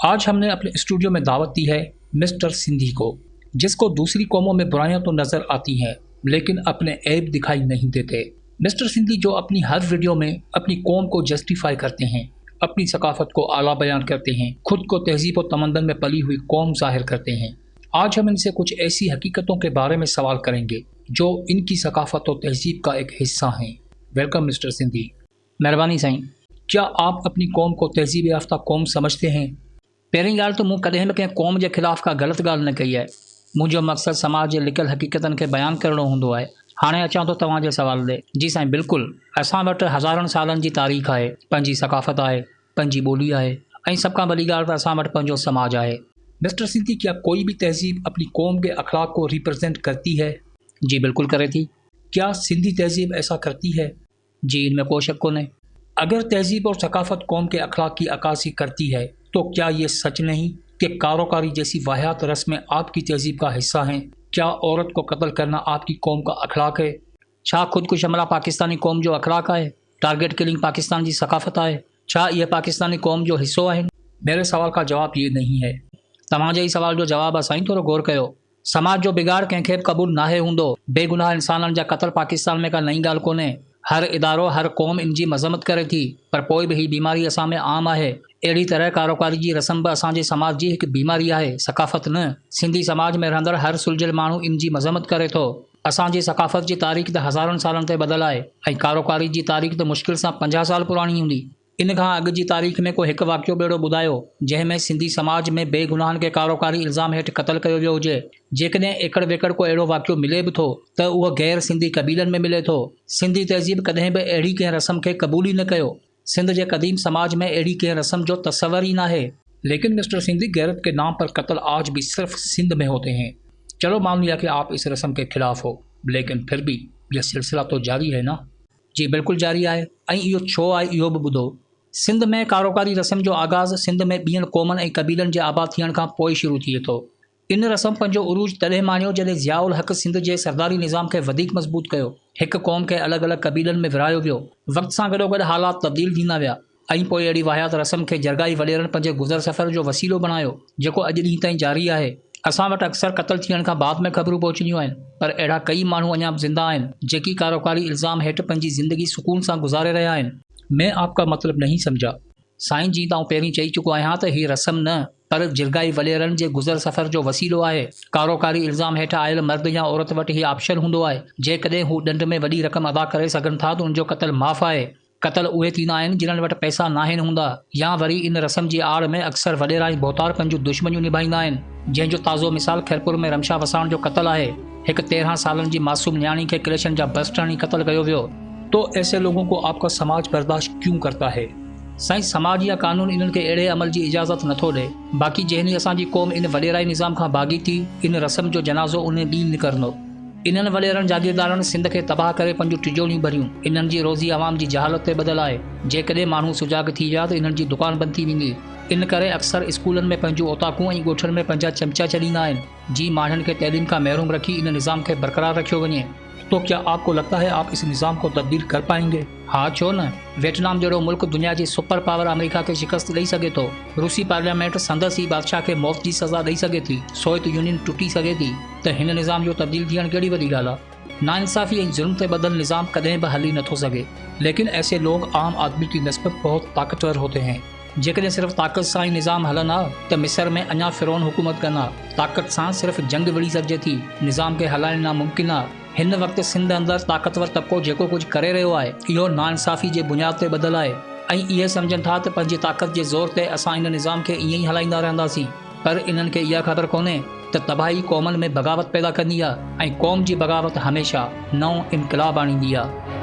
आज हमने अपने स्टूडियो में दावत दी है मिस्टर सिंधी को, जिसको दूसरी कौमों में बुराइयां तो नजर आती हैं लेकिन अपने ऐब दिखाई नहीं देते। मिस्टर सिंधी जो अपनी हर वीडियो में अपनी कौम को जस्टिफाई करते हैं, अपनी सकाफत को आला बयान करते हैं, खुद को तहजीब और तमद्दुन में पली हुई कौम जाहिर करते हैं। आज हम इनसे कुछ ऐसी हकीकतों के बारे में सवाल करेंगे जो इनकी सकाफत और तहजीब का एक हिस्सा हैं। Welcome mister Sindhi. महिरबानी साईं। क्या आप अपनी कौम को तहजीब याफ्ता कौम समझते हैं? पहिरीं ॻाल्हि त मूं कॾहिं बि कंहिं क़ौम जे ख़िलाफ़ का ग़लति ॻाल्हि न कई आहे। मुंहिंजो मक़सदु समाज जे लिकियल हक़ीक़तनि खे बयानु करणो हूंदो आहे। हाणे अचां थो तव्हांजे सवाल ते। जी साईं, बिल्कुलु। असां वटि हज़ारनि सालनि जी तारीख़ आहे, पंहिंजी सकाफ़त आहे, पंहिंजी ॿोली आहे ऐं सभ खां वॾी ॻाल्हि त असां वटि पंहिंजो समाज आहे। मिस्टर सिंधी, क्या कोई भी तहजीब अपनी कौम के अखलाक को रिप्रेजेंट करती है? जी बिल्कुलु करे थी। क्या सिंधी तहजीब ऐसा करती है? जी, इनमें को शक कोन्हे। अगर तहजीब और सकाफत कौम के अखलाक की अक्कासी करती है तो क्या ये सच नहीं कि कारोकारी जैसी वाहियात रस्में आपकी तहजीब का हिस्सा हैं? क्या औरत को कत्ल करना आपकी कौम का अखलाक है? छा ख़ुदकुश हमला पाकिस्तानी क़ौम जो अखलाक आहे? टारगेट किलिंग पाकिस्तान जी सकाफ़त आहे? छा इहे पाकिस्तानी क़ौम जो हिस्सो आहिनि? मेरे सवाल का जवाब ये नहीं है। तव्हांजे ई सवाल जो जवाब आहे साईं, थोरो गौर कयो। समाज जो बिगाड़ कंहिंखे बि क़बूल नाहे हूंदो। बेगुनाह इंसाननि जा क़त्ल पाकिस्तान में का नई ॻाल्हि कोन्हे। हर इदारो, हर क़ौम इन जी मज़म्मत करे थी, पर पोइ बि हीअ बीमारी असां में आम आहे। अहिड़ी तरह कारोकारी जी रस्म बि असांजे समाज जी हिकु बीमारी आहे, सकाफ़त न। सिंधी समाज में रहंदड़ हर सुलझियल माण्हू इन जी मज़म्मत करे थो। असांजी सकाफ़त जी तारीख़ त हज़ारनि सालनि ते ॿधल आहे ऐं कारोकारी जी तारीख़ त मुश्किल सां 50 साल पुराणी हूंदी। इन खां अॻु जी तारीख़ में को हिकु वाक़ियो बेड़ो ॿुधायो जंहिं में सिंधी समाज में बेगुनाहनि खे कारोकारी इल्ज़ाम हेठि क़त्ल कयो वियो हुजे। जेकॾहिं एकड़ वेकड़ को अहिड़ो वाक़ियो मिले बि थो त उहो गैर सिंधी क़बीलनि में मिले थो। सिंधी तहज़ीब कॾहिं बि अहिड़ी कंहिं रस्म खे क़बूल ई न कयो। सिंध जे क़दीम समाज में अहिड़ी कंहिं रस्म जो तस्वर ही नाहे। लेकिन मिस्टर सिंधी, गैरत के नाम पर कत्ल आज भी सिर्फ सिंध में होते हैं। चलो मान लिया कि आप इस रस्म के खिलाफ हो, लेकिन फिर भी यह सिलसिला तो जारी है ना? जी बिल्कुलु जारी आहे। ऐं इहो छो आहे इहो बि ॿुधो। सिंध में कारोकारी रस्म जो आगाज़ सिंध में ॿियनि क़ौमनि ऐं क़बीलनि जे आबाद थियण खां पोइ शुरू थिए थो। इन रस्म पंहिंजो उरूज तॾहिं माणियो जॾहिं ज़ियाउल हक़ सिंध जे सरदारी निज़ाम खे वधीक मज़बूत कयो। हिकु क़ौम खे अलॻि अलॻि क़बीलनि में विरहायो वियो। वक़्त सां गॾोगॾु हालात तब्दील थींदा विया ऐं पोइ अहिड़ी वाहियात रस्म खे जरगाई वॾेरनि पंहिंजे गुज़र सफ़र जो वसीलो बणायो, जेको अॼु ॾींहं ताईं जारी आहे। असां वटि अक्सर क़त्ल थियण खां बाद में ख़बरूं पहुचंदियूं आहिनि, पर अहिड़ा कई माण्हू अञा बि ज़िंदा आहिनि जेकी कारोकारी इल्ज़ाम हेठि पंहिंजी ज़िंदगी सुकून सां गुज़ारे रहिया आहिनि। मैं आपका मतलब नहीं समझा। साईं जी, तां पहिरीं चई चुको आहियां त हीअ रस्म न पर जिरगाई वॾेरनि जे गुज़र सफ़र जो वसीलो आहे। कारोकारी इल्ज़ाम हेठि आयल मर्द या औरत वटि हीअ ऑप्शन हूंदो आहे। जेकॾहिं हू ॾंड में वॾी रक़म अदा करे सघनि था त उनजो क़त्ल माफ़ आहे। क़त्ल उहे थींदा आहिनि जिन्हनि वटि पैसा नाहिनि हूंदा, या वरी इन रस्म जी आड़ में अक्सर वॾेरा ऐं बोतार पंहिंजूं दुश्मनियूं निभाईंदा आहिनि। जंहिंजो ताज़ो मिसाल खैरपुर में रमशा वसाण जो क़त्ल आहे। हिकु 13 सालनि जी मासूम न्याणी खे क्लेशनि जा बस हणी क़त्ल कयो वियो। तो ऐसे लोगों को आपका समाज बर्दाश्त क्यों करता है? साईं, समाज या कानून इन्हनि खे अहिड़े अमल जी इजाज़त नथो ॾे। बाक़ी जंहिं असांजी क़ौम इन वॾेराई निज़ाम खां भाॻी थी, इन रस्म जो जनाज़ो उन ॾींहुं निकिरंदो। इन्हनि वॾेरनि जागीरदारनि सिंध खे तबाह करे पंहिंजूं टिजोड़ियूं भरियूं। इन्हनि जी रोज़ी आवाम जी जहालत ते ॿधल आहे। जेकॾहिं माण्हू सुजाग थी विया त इन्हनि जी दुकान बंदि थी वेंदी। इन करे अक्सर स्कूलनि में पंहिंजूं औताकूं ऐं ॻोठनि में पंहिंजा चमचा छॾींदा आहिनि जी माण्हुनि खे तइलीम खां महरूम रखी इन निज़ाम खे बरक़रार रखियो वञे। तो क्या आपको लगता है आप इस निज़ाम को तब्दील कर पाएंगे? हाँ, छो न। वियतनाम जहिड़ो मुल्क दुनिया जी सुपर पावर अमेरिका खे शिकस्त ॾेई सघे थो। रूसी पार्लियामेंट संदसि ई बादशाह खे मौत जी सज़ा ॾेई सघे थी। सोवियत यूनियन टुटी सघे थी, त हिन निज़ाम जो तब्दील थियणु कहिड़ी वॾी ॻाल्हि आहे? नाइंसाफ़ी ऐं ज़ुल्म ते ॿधल निज़ाम कॾहिं बि हली नथो सघे। लेकिन ऐसे लोग आम आदमी की निस्बत बहुत ताकतवर होते हैं। जेकॾहिं सिर्फ़ ताक़त सां ई निज़ाम हलनि हा त मिस्र में अञा फ़िरौन हुकूमत कंदा। ताक़त सां सिर्फ़ जंग विड़ी सघिजे थी, निज़ाम खे हलाइण नामुमकिन आहे। हिन वक़्तु सिंध अंदरि ताक़तवर तबिको जेको कुझु करे रहियो आहे, इहो नाइंसाफ़ी जे बुनियाद ते ॿधल आहे ऐं इहे सम्झनि था त पंहिंजी ताक़त जे ज़ोर ते असां इन निज़ाम खे ईअं ई हलाईंदा रहंदासीं। पर इन्हनि खे इहा ख़बर कोन्हे त तबाही क़ौमनि में बग़ावत पैदा कंदी आहे ऐं क़ौम जी बग़ावत हमेशह नओं इनक़लाब आणींदी आहे।